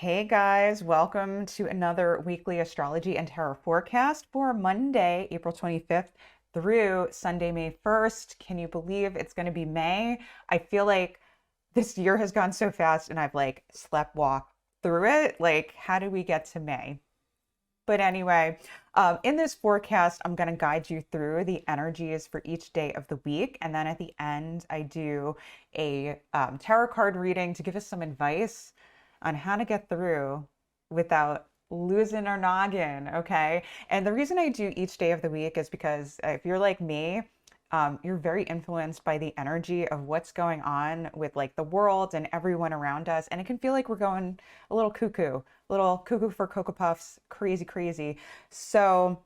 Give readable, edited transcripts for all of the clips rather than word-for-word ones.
Hey guys, welcome to another weekly astrology and tarot forecast for Monday, April 25th through Sunday, May 1st. Can you believe it's going to be May? I feel like this year has gone so fast and I've like slept walk through it. Like, how did we get to May? But anyway, in this forecast, I'm going to guide you through the energies for each day of the week. And then at the end, I do a tarot card reading to give us some advice on how to get through without losing our noggin. Okay. And the reason I do each day of the week is because if you're like me, you're very influenced by the energy of what's going on with like the world and everyone around us. And it can feel like we're going a little cuckoo for Cocoa Puffs, crazy, crazy. So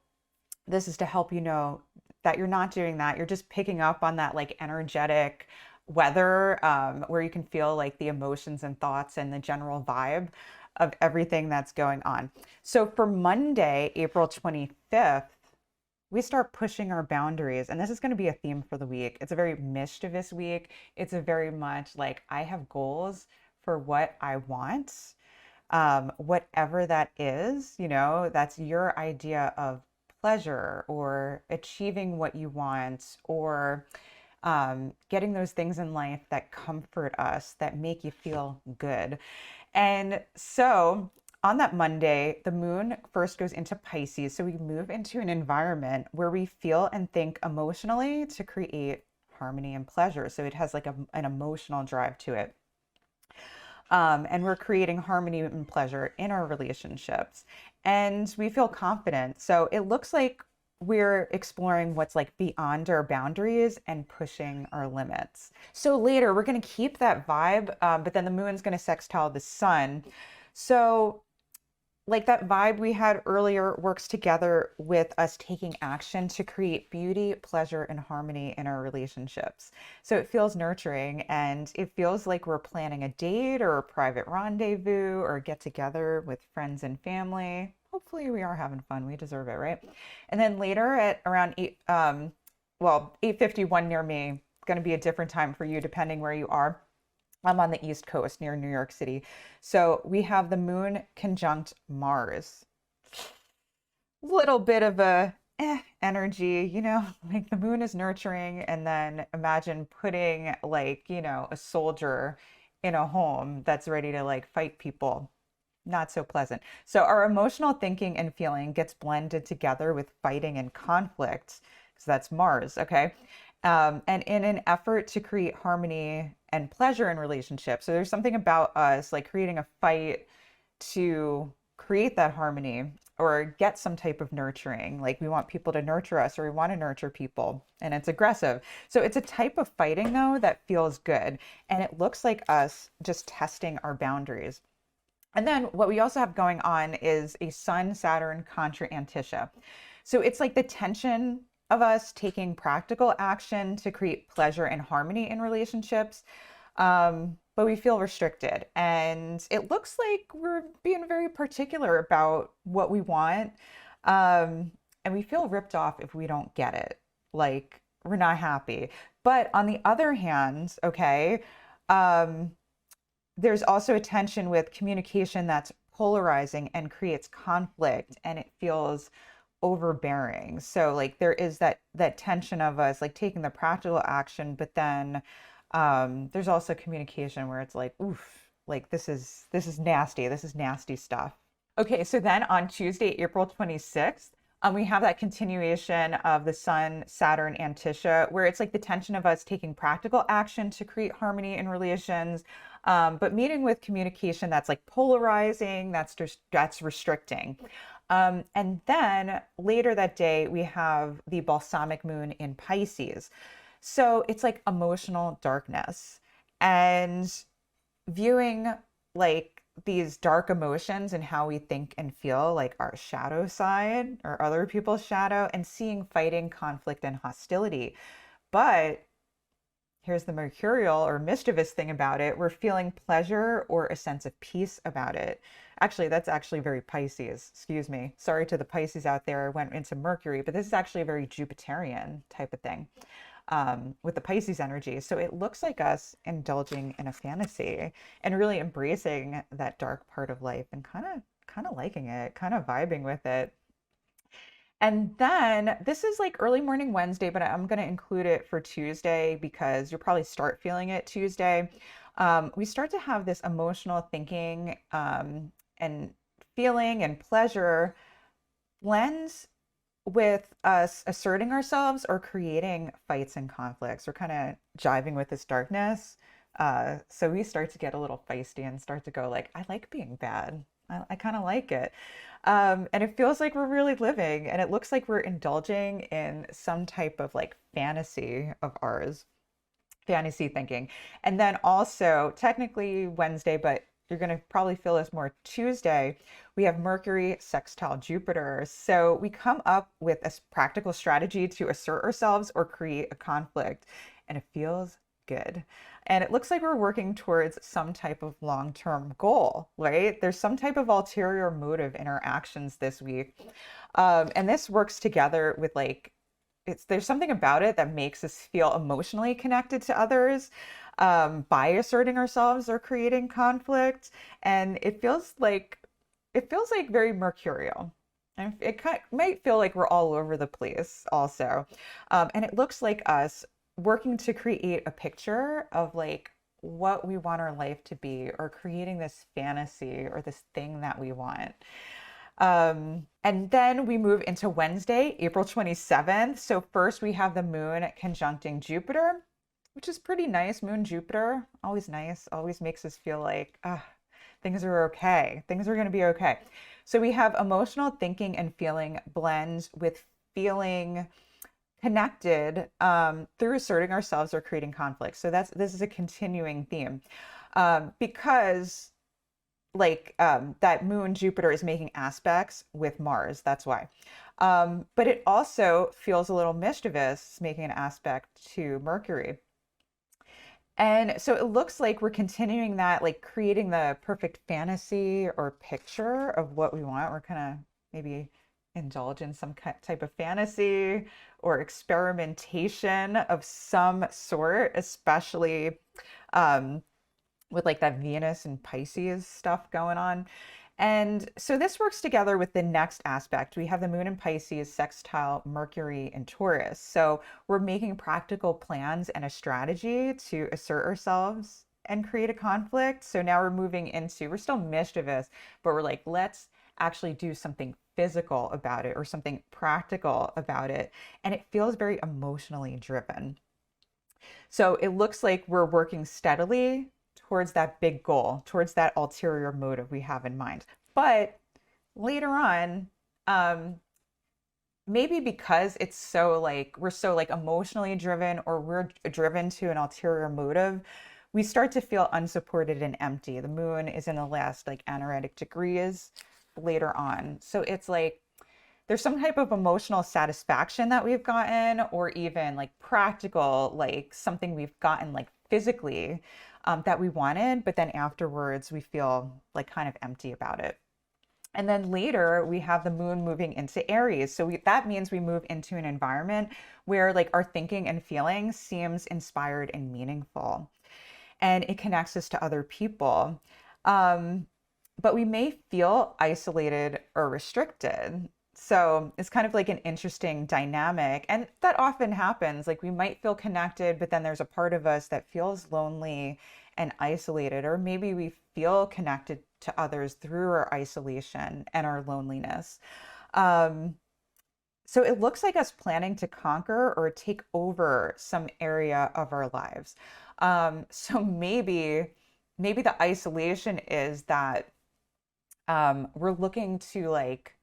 this is to help you know that you're not doing that. You're just picking up on that like energetic weather where you can feel like the emotions and thoughts and the general vibe of everything that's going on. So for Monday, April 25th, we start pushing our boundaries. And this is going to be a theme for the week. It's a very mischievous week. It's a very much like I have goals for what I want, whatever that is, that's your idea of pleasure or achieving what you want or getting those things in life that comfort us, that make you feel good. And so on that Monday, the moon first goes into Pisces. So we move into an environment where we feel and think emotionally to create harmony and pleasure. So it has like an emotional drive to it. And we're creating harmony and pleasure in our relationships. And we feel confident. So it looks like we're exploring what's like beyond our boundaries and pushing our limits. So later, we're going to keep that vibe, but then the moon's going to sextile the sun. So like that vibe we had earlier works together with us taking action to create beauty, pleasure, and harmony in our relationships. So it feels nurturing and it feels like we're planning a date or a private rendezvous or get together with friends and family. Hopefully we are having fun. We deserve it, right? And then later at around 8:51 near me, going to be a different time for you depending where you are. I'm on the East Coast near New York City. So we have the moon conjunct Mars. Little bit of a energy, like the moon is nurturing. And then imagine putting like, a soldier in a home that's ready to like fight people. Not so pleasant. So our emotional thinking and feeling gets blended together with fighting and conflict because that's Mars, okay? And in an effort to create harmony and pleasure in relationships. So there's something about us like creating a fight to create that harmony or get some type of nurturing. Like we want people to nurture us or we want to nurture people and it's aggressive. So it's a type of fighting though that feels good. And it looks like us just testing our boundaries. And then what we also have going on is a Sun Saturn contra Antisha. So it's like the tension of us taking practical action to create pleasure and harmony in relationships. But we feel restricted. And it looks like we're being very particular about what we want. And we feel ripped off if we don't get it. Like we're not happy. But on the other hand, okay, there's also a tension with communication that's polarizing and creates conflict and it feels overbearing. So like there is that tension of us like taking the practical action, but then there's also communication where it's like, oof, like this is nasty. This is nasty stuff. Okay, so then on Tuesday, April 26th, we have that continuation of the Sun Saturn Antisha, where it's like the tension of us taking practical action to create harmony in relations, but meeting with communication that's like polarizing, that's restricting. And then later that day, we have the balsamic moon in Pisces. So it's like emotional darkness and viewing like these dark emotions and how we think and feel like our shadow side or other people's shadow and seeing fighting, conflict, and hostility. But here's the mercurial or mischievous thing about it. We're feeling pleasure or a sense of peace about it. Actually, that's actually very Pisces. Excuse me. Sorry to the Pisces out there. I went into Mercury, but this is actually a very Jupiterian type of thing. with the Pisces energy. So it looks like us indulging in a fantasy and really embracing that dark part of life and kind of liking it, kind of vibing with it. And then this is like early morning Wednesday, but I'm going to include it for Tuesday because you'll probably start feeling it Tuesday. We start to have this emotional thinking and feeling and pleasure blends with us asserting ourselves or creating fights and conflicts. We're kind of jiving with this darkness. So we start to get a little feisty and start to go like, I like being bad. I kind of like it. And it feels like we're really living, and it looks like we're indulging in some type of like fantasy of ours, fantasy thinking. And then also, technically Wednesday, but you're going to probably feel this more Tuesday, we have Mercury sextile Jupiter. So we come up with a practical strategy to assert ourselves or create a conflict, and it feels good. And it looks like we're working towards some type of long-term goal, right? There's some type of ulterior motive in our actions this week. And this works together with like, there's something about it that makes us feel emotionally connected to others by asserting ourselves or creating conflict. And it feels like very mercurial. And might feel like we're all over the place also. And it looks like us working to create a picture of like what we want our life to be, or creating this fantasy or this thing that we want. And then we move into Wednesday, April 27th. So first we have the moon conjuncting Jupiter, which is pretty nice. Moon Jupiter, always nice, always makes us feel like things are okay. Things are going to be okay. So we have emotional thinking and feeling blends with feeling connected through asserting ourselves or creating conflict. So this is a continuing theme because that moon Jupiter is making aspects with Mars. That's why. But it also feels a little mischievous, making an aspect to Mercury. And so it looks like we're continuing that, like creating the perfect fantasy or picture of what we want. We're kind of maybe indulge in some type of fantasy or experimentation of some sort, especially with like that Venus and Pisces stuff going on. And so this works together with the next aspect. We have the moon in Pisces sextile Mercury in Taurus. So we're making practical plans and a strategy to assert ourselves and create a conflict. So now we're still mischievous, but we're like, let's actually do something physical about it or something practical about it. And it feels very emotionally driven. So it looks like we're working steadily towards that big goal, towards that ulterior motive we have in mind. But later on, maybe because we're so like emotionally driven, or we're driven to an ulterior motive, we start to feel unsupported and empty. The moon is in the last like anaretic degrees later on. So it's like there's some type of emotional satisfaction that we've gotten, or even like practical, like something we've gotten like physically that we wanted, but then afterwards we feel like kind of empty about it. And then later we have the moon moving into Aries. So that means we move into an environment where like our thinking and feeling seems inspired and meaningful, and it connects us to other people. But we may feel isolated or restricted. So it's kind of like an interesting dynamic. And that often happens. Like we might feel connected, but then there's a part of us that feels lonely and isolated, or maybe we feel connected to others through our isolation and our loneliness. So it looks like us planning to conquer or take over some area of our lives. So maybe the isolation is that we're looking to like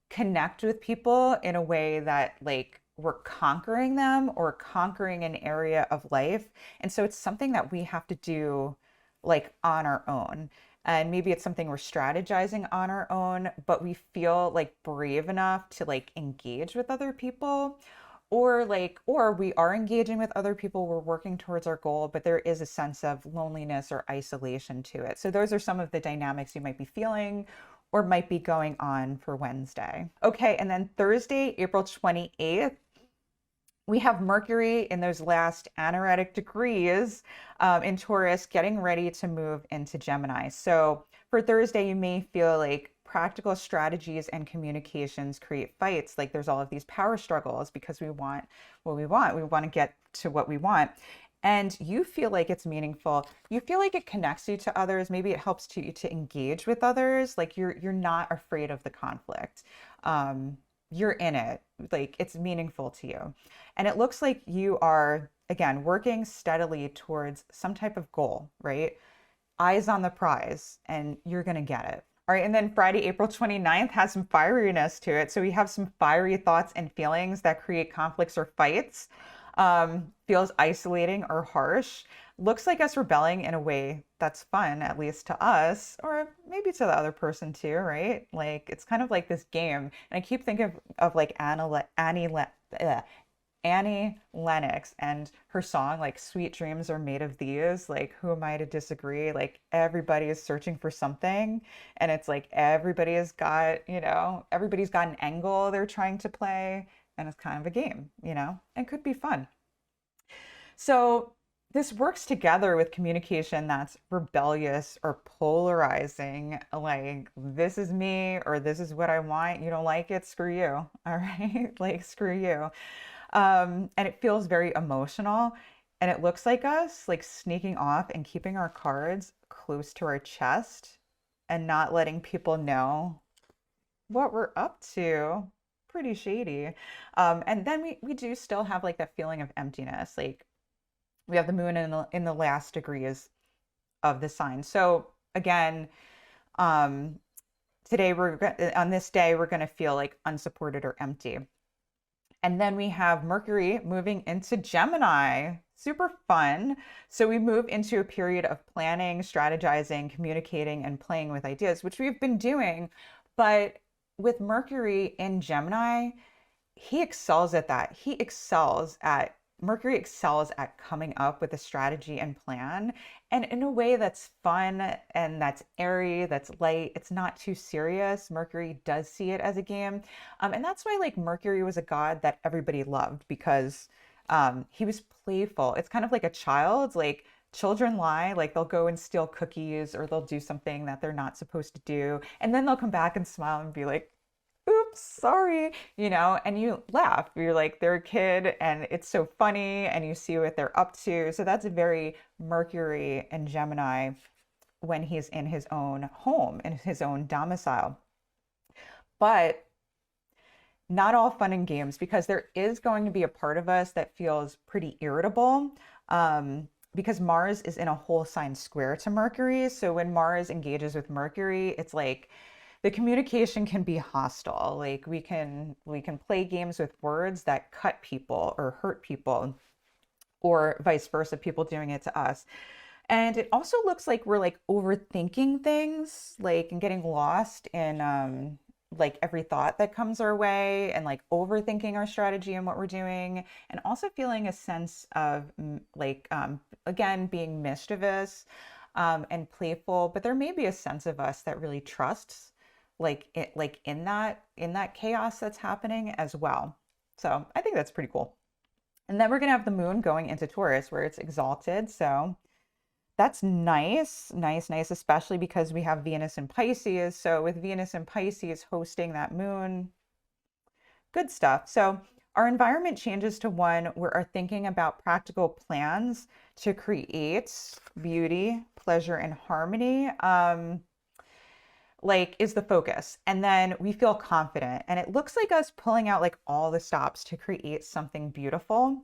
connect with people in a way that like we're conquering them or conquering an area of life. And so it's something that we have to do like on our own. And maybe it's something we're strategizing on our own, but we feel like brave enough to like engage with other people, or we are engaging with other people, we're working towards our goal, but there is a sense of loneliness or isolation to it. So those are some of the dynamics you might be feeling or might be going on for Wednesday. Okay, and then Thursday, April 28th, We have Mercury in those last anaretic degrees in Taurus, getting ready to move into Gemini. So for Thursday, you may feel like practical strategies and communications create fights. Like there's all of these power struggles because we want what we want. We want to get to what we want. And you feel like it's meaningful. You feel like it connects you to others. Maybe it helps you to engage with others. Like you're not afraid of the conflict. You're in it. Like it's meaningful to you. And it looks like you are, again, working steadily towards some type of goal, right? Eyes on the prize, and you're going to get it. All right. And then Friday, April 29th has some fieriness to it. So we have some fiery thoughts and feelings that create conflicts or fights. Feels isolating or harsh. Looks like us rebelling in a way that's fun, at least to us, or maybe to the other person too, right? Like it's kind of like this game. And I keep thinking of like Annie Lennox and her song, like Sweet Dreams Are Made of These. Like, who am I to disagree? Like, everybody is searching for something. And it's like everybody has got, everybody's got an angle they're trying to play. And it's kind of a game, and could be fun. So this works together with communication that's rebellious or polarizing, like this is me or this is what I want. You don't like it, screw you. All right, like screw you. And it feels very emotional, and it looks like us like sneaking off and keeping our cards close to our chest and not letting people know what we're up to. Pretty shady. And then we do still have like that feeling of emptiness. Like we have the moon in the last degrees of the sign. So again, today on this day, we're going to feel like unsupported or empty. And then we have Mercury moving into Gemini. Super fun. So we move into a period of planning, strategizing, communicating, and playing with ideas, which we've been doing. But with Mercury in Gemini, he excels at that. Mercury excels at coming up with a strategy and plan, and in a way that's fun and that's airy, that's light. It's not too serious. Mercury does see it as a game. And that's why like Mercury was a god that everybody loved, because he was playful. It's kind of like a child. Like children lie, like they'll go and steal cookies or they'll do something that they're not supposed to do. And then they'll come back and smile and be like, oops, sorry, and you laugh. You're like, they're a kid and it's so funny, and you see what they're up to. So that's very Mercury and Gemini when he's in his own home, in his own domicile. But not all fun and games, because there is going to be a part of us that feels pretty irritable. Because Mars is in a whole sign square to Mercury. So when Mars engages with Mercury, it's like the communication can be hostile. Like we can play games with words that cut people or hurt people, or vice versa, people doing it to us. And it also looks like we're like overthinking things, like, and getting lost in like every thought that comes our way, and like overthinking our strategy and what we're doing, and also feeling a sense of again, being mischievous and playful. But there may be a sense of us that really trusts in that chaos that's happening as well. So I think that's pretty cool. And then we're gonna have the moon going into Taurus, where it's exalted. So that's nice, especially because we have Venus in Pisces. So with Venus in Pisces hosting that moon, good stuff. So our environment changes to one where our thinking about practical plans to create beauty, pleasure, and harmony is the focus. And then we feel confident, and it looks like us pulling out like all the stops to create something beautiful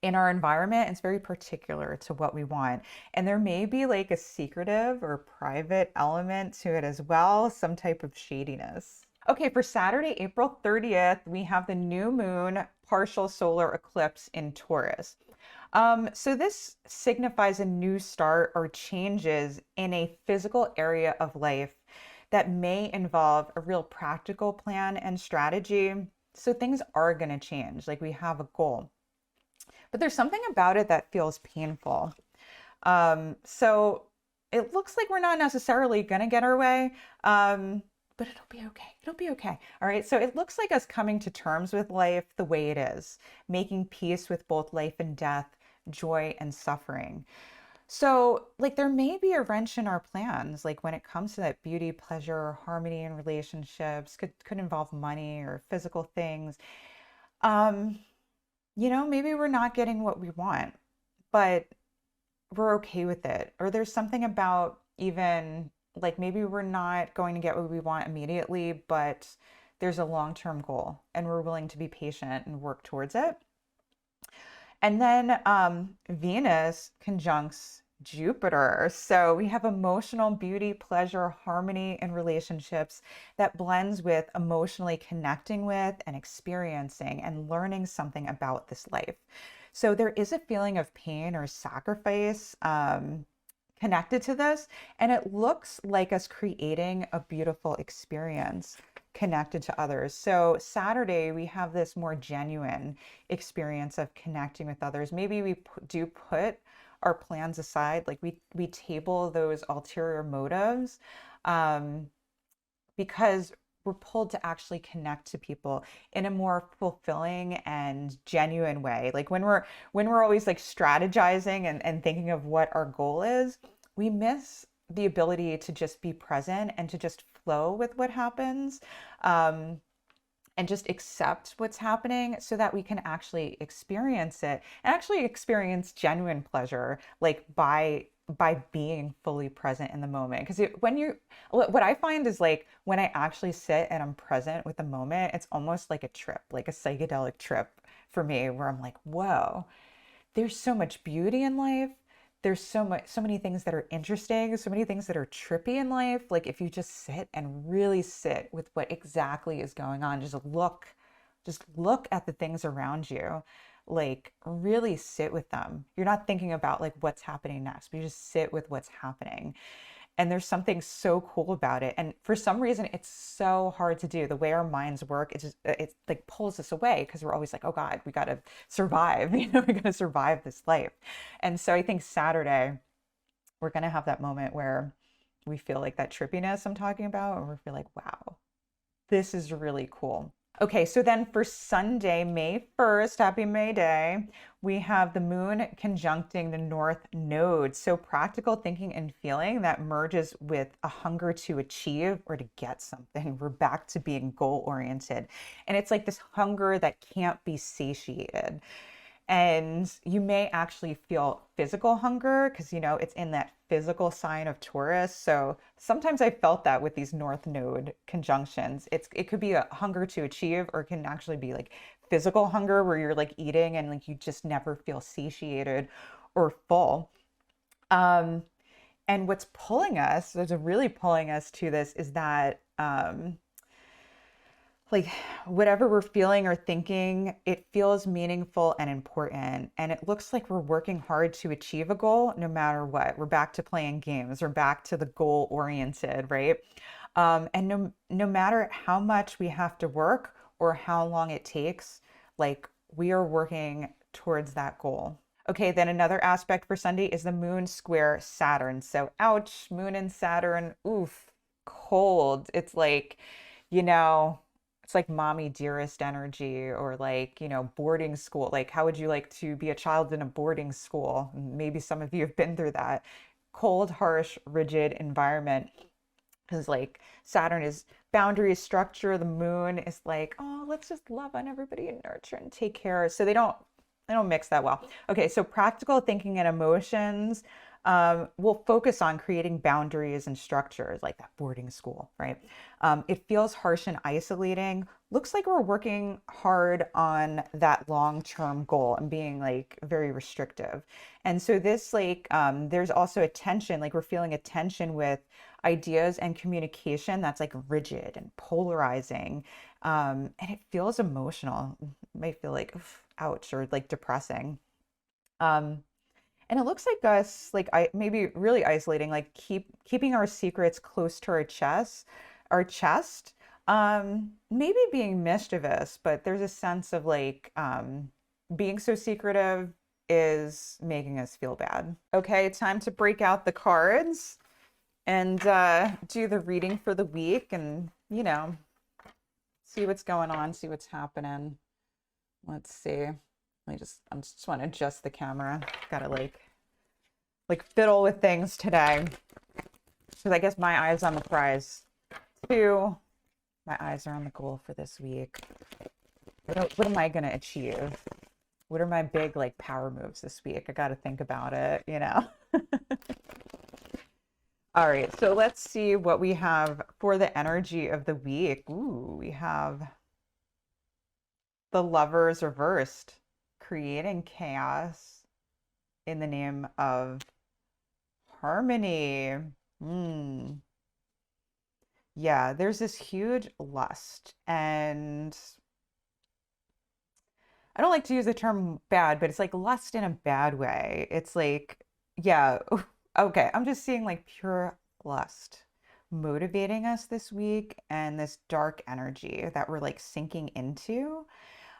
in our environment. It's very particular to what we want. And there may be like a secretive or private element to it as well, some type of shadiness. Okay, for Saturday, April 30th, we have the new moon partial solar eclipse in Taurus. So this signifies a new start or changes in a physical area of life that may involve a real practical plan and strategy. So things are going to change, like we have a goal. But there's something about it that feels painful. So it looks like we're not necessarily going to get our way. but it'll be okay. It'll be okay. All right. So it looks like us coming to terms with life the way it is, making peace with both life and death, joy and suffering. So, like, there may be a wrench in our plans, like when it comes to that beauty, pleasure, harmony in relationships, could involve money or physical things. Um, maybe we're not getting what we want, but we're okay with it. Or there's something about even like maybe we're not going to get what we want immediately, but there's a long-term goal and we're willing to be patient and work towards it. And then Venus conjuncts Jupiter. So we have emotional beauty, pleasure, harmony in relationships that blends with emotionally connecting with and experiencing and learning something about this life. So there is a feeling of pain or sacrifice connected to this, and it looks like us creating a beautiful experience connected to others. So Saturday, we have this more genuine experience of connecting with others. Maybe we do put our plans aside, like we table those ulterior motives because we're pulled to actually connect to people in a more fulfilling and genuine way. Like when we're always like strategizing and thinking of what our goal is, we miss the ability to just be present and to just flow with what happens. And just accept what's happening so that we can actually experience it and actually experience genuine pleasure, like by being fully present in the moment. Because what I find is like when I actually sit and I'm present with the moment, it's almost like a trip, like a psychedelic trip for me, where I'm like, whoa, there's so much beauty in life. There's so many things that are interesting, so many things that are trippy in life. Like if you just sit and really sit with what exactly is going on, just look at the things around you, like really sit with them. You're not thinking about like what's happening next, but you just sit with what's happening. And there's something so cool about it. And for some reason, it's so hard to do. The way our minds work, it like pulls us away because we're always like, oh God, we got to survive. We got to survive this life. And so I think Saturday, we're going to have that moment where we feel like that trippiness I'm talking about, and we feel like, wow, this is really cool. Okay, so then for Sunday, May 1st, happy May Day, we have the moon conjuncting the North Node. So practical thinking and feeling that merges with a hunger to achieve or to get something. We're back to being goal-oriented. And it's like this hunger that can't be satiated. And you may actually feel physical hunger because, it's in that physical sign of Taurus. So sometimes I felt that with these North Node conjunctions. It could be a hunger to achieve, or it can actually be like physical hunger where you're like eating and like you just never feel satiated or full. And what's really pulling us to this is that like whatever we're feeling or thinking, it feels meaningful and important. And it looks like we're working hard to achieve a goal no matter what. We're back to playing games. We're back to the goal oriented, right? And no matter how much we have to work or how long it takes, like we are working towards that goal. Okay, then another aspect for Sunday is the moon square Saturn. So ouch, moon and Saturn, oof, cold. It's like, you know, it's like mommy dearest energy, or like, boarding school. Like, how would you like to be a child in a boarding school? Maybe some of you have been through that. Cold, harsh, rigid environment. Because like Saturn is boundaries, structure. The moon is like, oh, let's just love on everybody and nurture and take care. So they don't mix that well. Okay, so practical thinking and emotions. We'll focus on creating boundaries and structures like that boarding school, right? It feels harsh and isolating. Looks like we're working hard on that long-term goal and being like very restrictive. And so this like, there's also a tension, like we're feeling a tension with ideas and communication that's like rigid and polarizing. And it feels emotional. It might feel like, ouch, or like depressing. Um, and it looks like us, like I maybe really isolating, like keeping our secrets close to our chest. Maybe being mischievous, but there's a sense of like being so secretive is making us feel bad. Okay, time to break out the cards. and do the reading for the week and, see what's going on, see what's happening. Let's see. I just want to adjust the camera. Gotta like fiddle with things today. Because I guess my eyes on the prize too. My eyes are on the goal for this week. What am I gonna achieve? What are my big like power moves this week? I gotta think about it, All right, so let's see what we have for the energy of the week. Ooh, we have the Lovers reversed, creating chaos in the name of harmony. Yeah, there's this huge lust, and I don't like to use the term bad, but it's like lust in a bad way. It's like, yeah, okay, I'm just seeing like pure lust motivating us this week and this dark energy that we're like sinking into.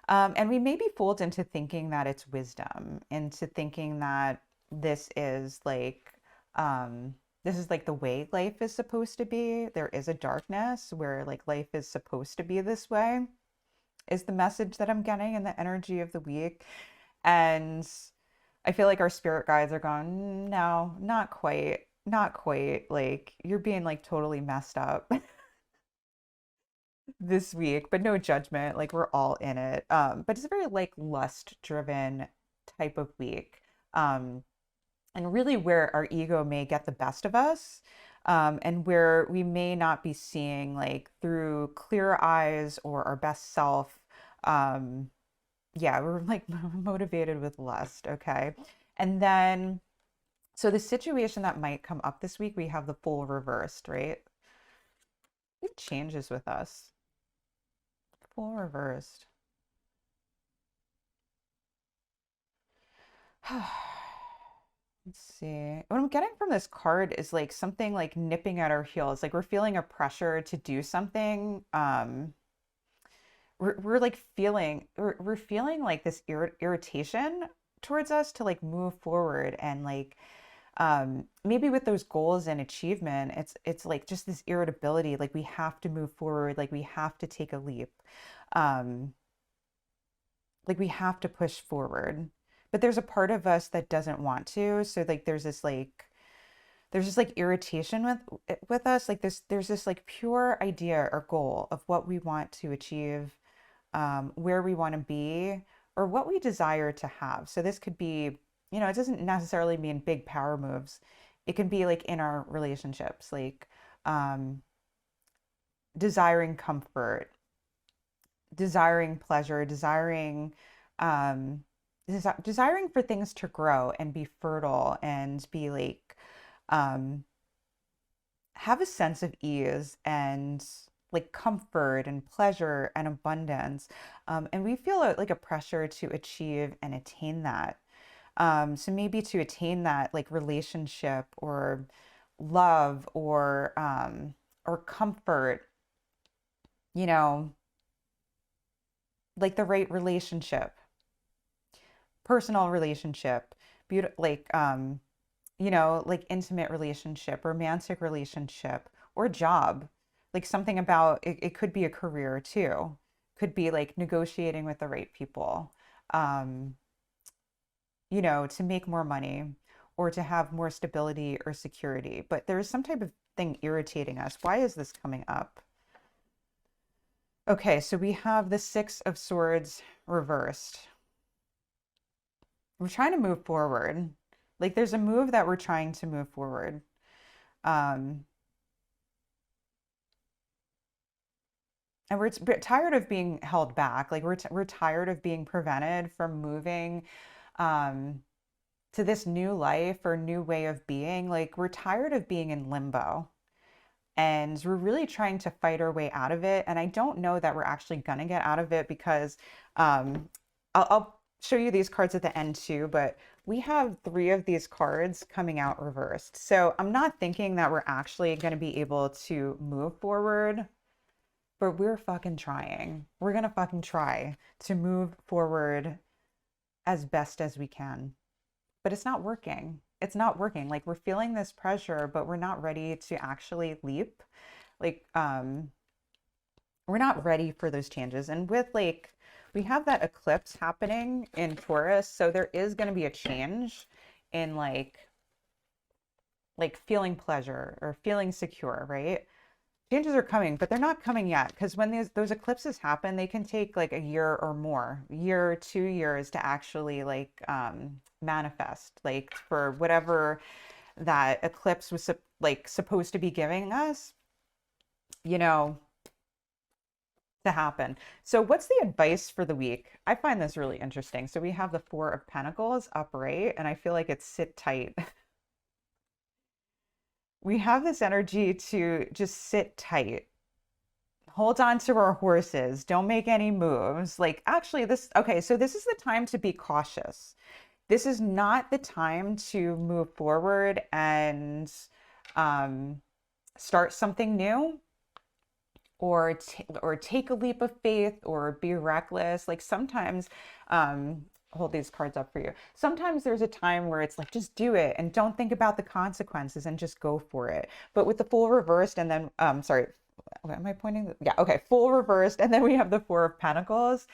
And we may be fooled into thinking that it's wisdom, into thinking that this is like, this is like the way life is supposed to be. There is a darkness where like life is supposed to be this way, is the message that I'm getting in the energy of the week. And I feel like our spirit guides are going, no, not quite, not quite. Like you're being like totally messed up this week, but no judgment. Like we're all in it. But it's a very like lust driven type of week. And really where our ego may get the best of us. And where we may not be seeing like through clear eyes or our best self. Yeah, we're like motivated with lust. Okay. And then, so the situation that might come up this week, we have the Fool reversed, right? It changes with us. Fool reversed. Let's see. What I'm getting from this card is like something like nipping at our heels. Like we're feeling a pressure to do something. We're like we're feeling like this irritation towards us to like move forward and like maybe with those goals and achievement, it's like just this irritability, like we have to move forward, like we have to take a leap. Um, like we have to push forward. But there's a part of us that doesn't want to. So like there's this like irritation with us. Like there's this like pure idea or goal of what we want to achieve, where we want to be, or what we desire to have. So this could be, it doesn't necessarily mean big power moves. It can be like in our relationships, like desiring comfort, desiring pleasure, um, desiring for things to grow and be fertile and be like, um, have a sense of ease and like comfort and pleasure and abundance. And we feel like a pressure to achieve and attain that. So maybe to attain that like relationship or love or comfort, you know, like the right relationship, personal relationship, beautiful, like like intimate relationship, romantic relationship, or job. Like something about it, it could be a career too. Could be like negotiating with the right people, um, to make more money or to have more stability or security. But there is some type of thing irritating us. Why is this coming up? Okay, so we have the Six of Swords reversed. We're trying to move forward. Like there's a move that we're trying to move forward. Um, and we're tired of being held back. Like we're tired of being prevented from moving um, to this new life or new way of being. Like we're tired of being in limbo. And we're really trying to fight our way out of it. And I don't know that we're actually going to get out of it because I'll show you these cards at the end too, but we have three of these cards coming out reversed. So I'm not thinking that we're actually going to be able to move forward, but we're fucking trying. We're going to fucking try to move forward as best as we can, but it's not working. it's not working. Like we're feeling this pressure, but we're not ready to actually leap. Like we're not ready for those changes. And with like we have that eclipse happening in Taurus, so there is going to be a change in like feeling pleasure or feeling secure, right? Changes are coming, but they're not coming yet because when those eclipses happen, they can take like a year or more, year, 2 years to actually like manifest, like for whatever that eclipse was like supposed to be giving us, you know, to happen. So what's the advice for the week? I find this really interesting. So we have the Four of Pentacles upright, and I feel like it's sit tight. We have this energy to just sit tight, hold on to our horses, don't make any moves. Like, actually, okay, so this is the time to be cautious. This is not the time to move forward and start something new or take a leap of faith or be reckless. Like sometimes, hold these cards up for you. Sometimes there's a time where it's like, just do it and don't think about the consequences and just go for it. But with the Fool reversed and then, sorry, what am I pointing? Yeah, okay, Fool reversed. And then we have the Four of Pentacles.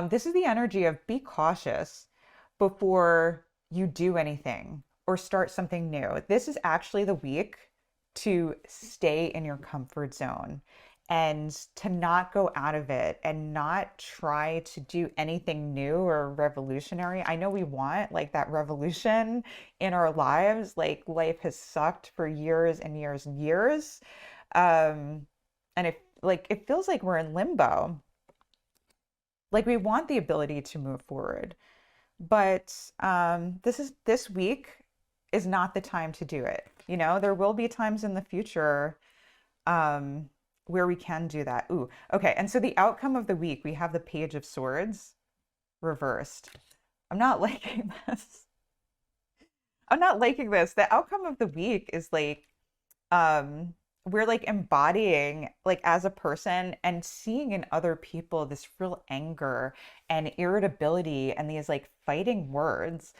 This is the energy of be cautious before you do anything or start something new. This is actually the week to stay in your comfort zone and to not go out of it and not try to do anything new or revolutionary. I know we want like that revolution in our lives. Like life has sucked for years and years and years. And it feels like we're in limbo. Like we want the ability to move forward. But this week is not the time to do it. You know, there will be times in the future where we can do that. Ooh, okay. And so the outcome of the week, we have the Page of Swords reversed. I'm not liking this. I'm not liking this. The outcome of the week is like, we're like embodying like as a person and seeing in other people this real anger and irritability and these like fighting words,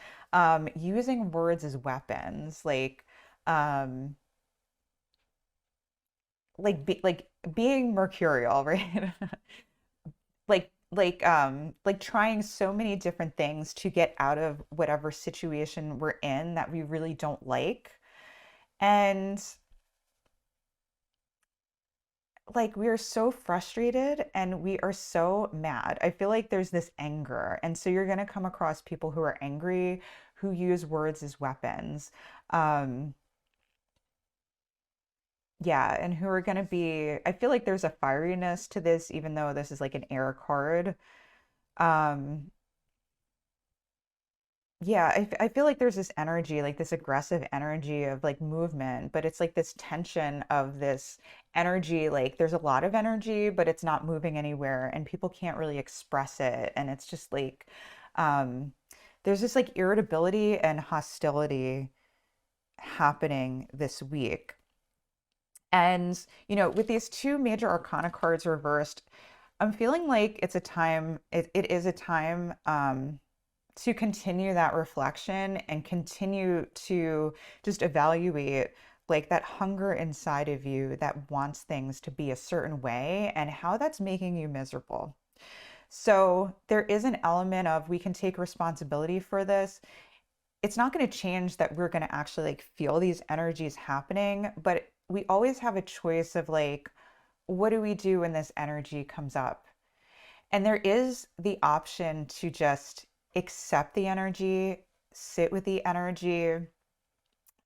using words as weapons, um, like being mercurial, right? like trying so many different things to get out of whatever situation we're in that we really don't like. And like we are so frustrated and we are so mad. I feel like there's this anger. And so you're going to come across people who are angry, who use words as weapons. Um, yeah, and who are going to be, I feel like there's a fieriness to this, even though this is like an air card. Um, yeah, I feel like there's this energy, like this aggressive energy of like movement, but it's like this tension of this energy. Like there's a lot of energy, but it's not moving anywhere, and people can't really express it. And it's just like, um, there's this like irritability and hostility happening this week. And, you know, with these two major arcana cards reversed, I'm feeling like it is a time to continue that reflection and continue to just evaluate like that hunger inside of you that wants things to be a certain way and how that's making you miserable. So there is an element of we can take responsibility for this. It's not going to change that we're going to actually like feel these energies happening, but we always have a choice of like, what do we do when this energy comes up? And there is the option to just accept the energy, sit with the energy,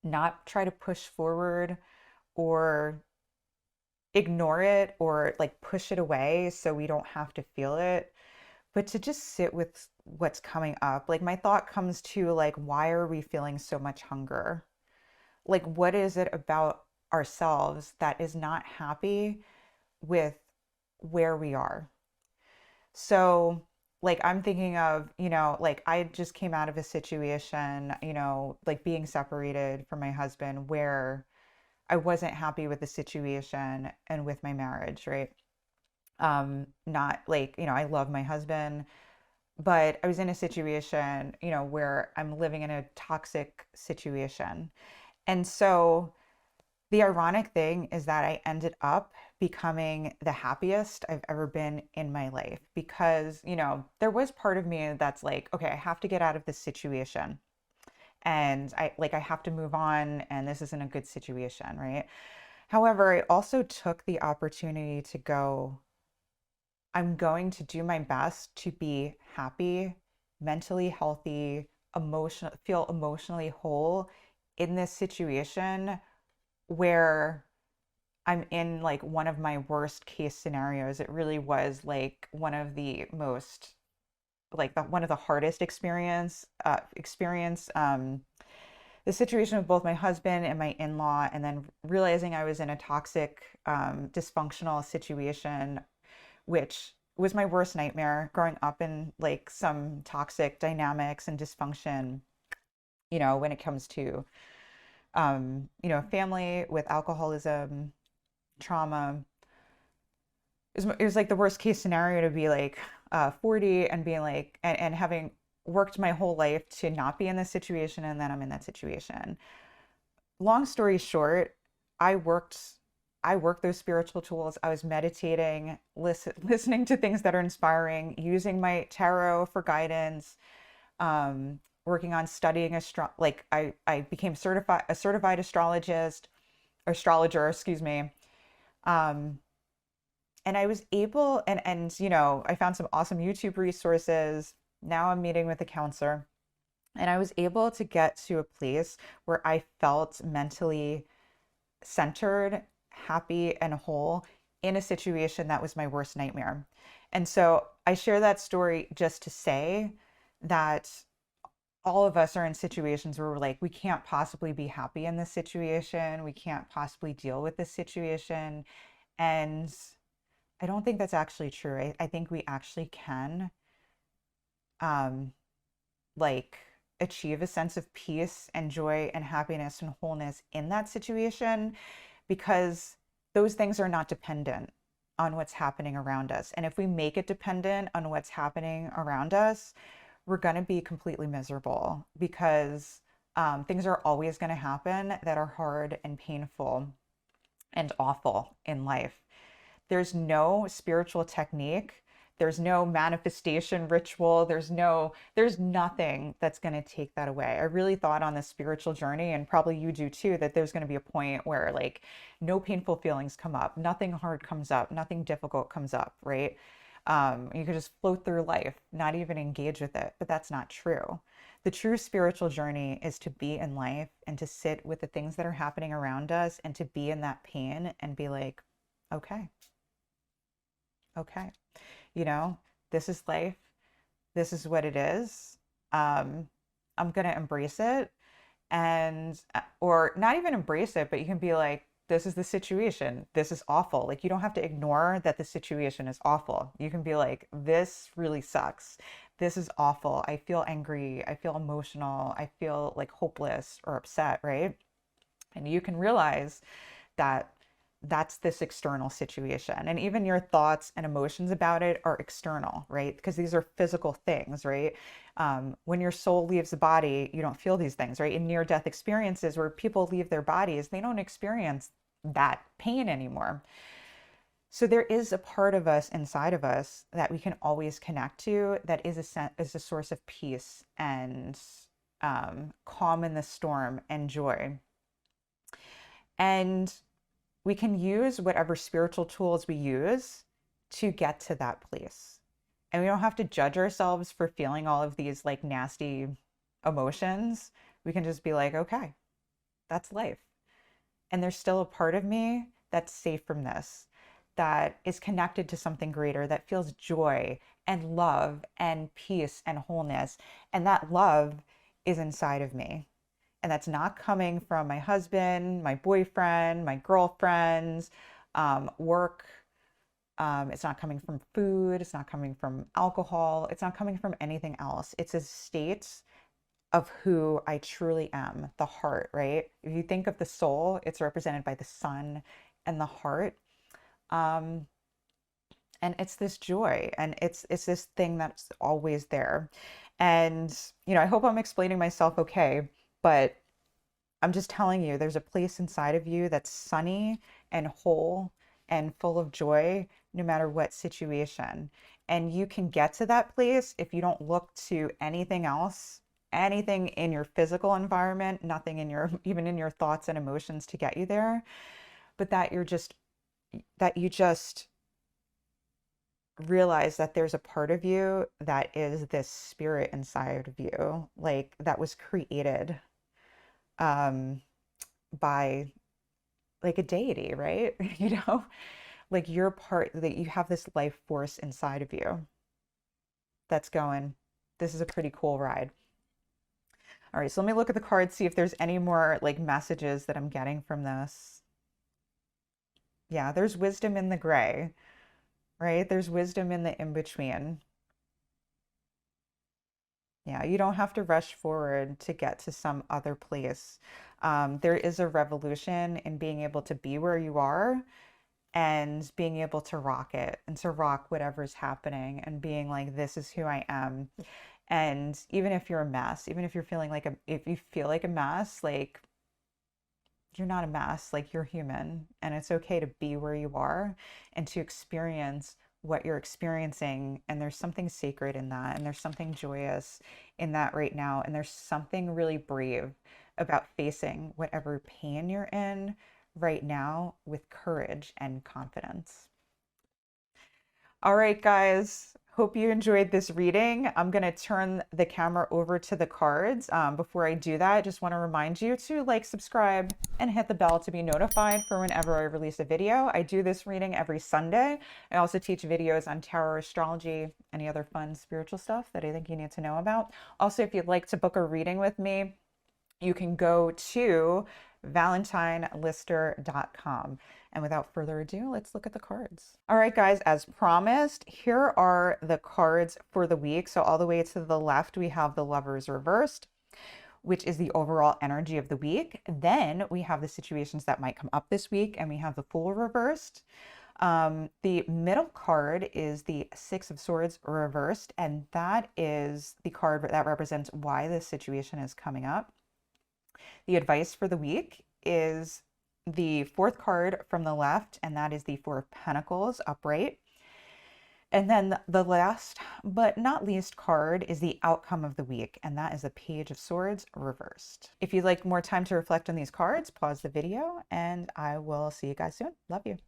not try to push forward or ignore it or like push it away so we don't have to feel it, but to just sit with what's coming up. Like my thought comes to like, why are we feeling so much hunger? Like, what is it about ourselves that is not happy with where we are? So, like, I'm thinking of, you know, like I just came out of a situation, you know, like being separated from my husband where I wasn't happy with the situation and with my marriage, right? Not like, you know, I love my husband, But I was in a situation, where I'm living in a toxic situation. And so the ironic thing is that I ended up becoming the happiest I've ever been in my life because, there was part of me that's like, okay, I have to get out of this situation and I have to move on and this isn't a good situation, right? However, I also took the opportunity to go, I'm going to do my best to be happy, mentally healthy, feel emotionally whole in this situation where I'm in like one of my worst case scenarios. It really was like one of the most one of the hardest experience the situation with both my husband and my in-law, and then realizing I was in a toxic, dysfunctional situation, which was my worst nightmare growing up in like some toxic dynamics and dysfunction, when it comes to, family with alcoholism, trauma. It was like the worst case scenario to be like 40 and being like, and having worked my whole life to not be in this situation. And then I'm in that situation. Long story short, I worked I worked those spiritual tools. I was meditating, listening to things that are inspiring, using my tarot for guidance, working on studying I became a certified astrologer, excuse me. Um, and I was able and I found some awesome YouTube resources. Now I'm meeting with a counselor. And I was able to get to a place where I felt mentally centered, happy, and whole in a situation that was my worst nightmare. And so I share that story just to say that all of us are in situations where we're like, we can't possibly be happy in this situation. We can't possibly deal with this situation. And I don't think that's actually true. I think we actually can um, like achieve a sense of peace and joy and happiness and wholeness in that situation because those things are not dependent on what's happening around us. And if we make it dependent on what's happening around us, we're going to be completely miserable because things are always going to happen that are hard and painful and awful in life. There's no spiritual technique. There's no manifestation ritual. There's nothing that's going to take that away. I really thought on this spiritual journey, and probably you do too, that there's going to be a point where like no painful feelings come up, nothing hard comes up, nothing difficult comes up, right? You could just float through life, not even engage with it, but that's not true. The true spiritual journey is to be in life and to sit with the things that are happening around us and to be in that pain and be like, okay, okay, you know, this is life. This is what it is. Um, I'm going to embrace it or not even embrace it, but you can be like, this is the situation. This is awful. Like, you don't have to ignore that the situation is awful. You can be like, this really sucks. This is awful. I feel angry. I feel emotional. I feel like hopeless or upset, right? And you can realize that that's this external situation. And even your thoughts and emotions about it are external, right? Because these are physical things, right? When your soul leaves the body, you don't feel these things, right? In near-death experiences where people leave their bodies, they don't experience that pain anymore. So there is a part of us inside of us that we can always connect to that is a source of peace and calm in the storm and joy. And we can use whatever spiritual tools we use to get to that place. And we don't have to judge ourselves for feeling all of these like nasty emotions. We can just be like, okay, that's life. And there's still a part of me that's safe from this, that is connected to something greater, that feels joy and love and peace and wholeness. And that love is inside of me. And that's not coming from my husband, my boyfriend, my girlfriends, work. It's not coming from food. It's not coming from alcohol. It's not coming from anything else. It's a state of who I truly am, the heart, right? If you think of the soul, it's represented by the sun and the heart. And And it's this joy, and it's this thing that's always there. And, I hope I'm explaining myself okay, but I'm just telling you, there's a place inside of you that's sunny and whole and full of joy, no matter what situation. And you can get to that place if you don't look to anything else, anything in your physical environment, nothing in your, even in your thoughts and emotions to get you there, but that you just realize that there's a part of you that is this spirit inside of you, like that was created um, by like a deity, right? Like you're part that you have this life force inside of you that's going, this is a pretty cool ride. All right, so let me look at the cards, see if there's any more like messages that I'm getting from this. Yeah, there's wisdom in the gray, right? There's wisdom in the in between. Yeah, you don't have to rush forward to get to some other place. There is a revolution in being able to be where you are and being able to rock it and to rock whatever's happening and being like, this is who I am. And even if you're a mess, even if you're feeling like if you feel like a mess, like you're not a mess, like you're human, and it's okay to be where you are and to experience what you're experiencing. And there's something sacred in that, and there's something joyous in that right now. And there's something really brave about facing whatever pain you're in right now with courage and confidence. All right, guys. Hope you enjoyed this reading. I'm going to turn the camera over to the cards. Before I do that, I just want to remind you to like, subscribe, and hit the bell to be notified for whenever I release a video. I do this reading every Sunday. I also teach videos on tarot, astrology, any other fun spiritual stuff that I think you need to know about. Also, if you'd like to book a reading with me, you can go to valentinelister.com. And without further ado, let's look at the cards. All right, guys, as promised, here are the cards for the week. So all the way to the left, we have the Lovers reversed, which is the overall energy of the week. Then we have the situations that might come up this week, and we have the Fool reversed. The middle card is the Six of Swords reversed, and that is the card that represents why this situation is coming up. The advice for the week is the fourth card from the left, and that is the Four of Pentacles upright. And then the last but not least card is the outcome of the week, and that is the Page of Swords reversed. If you'd like more time to reflect on these cards, pause the video, and I will see you guys soon. Love you.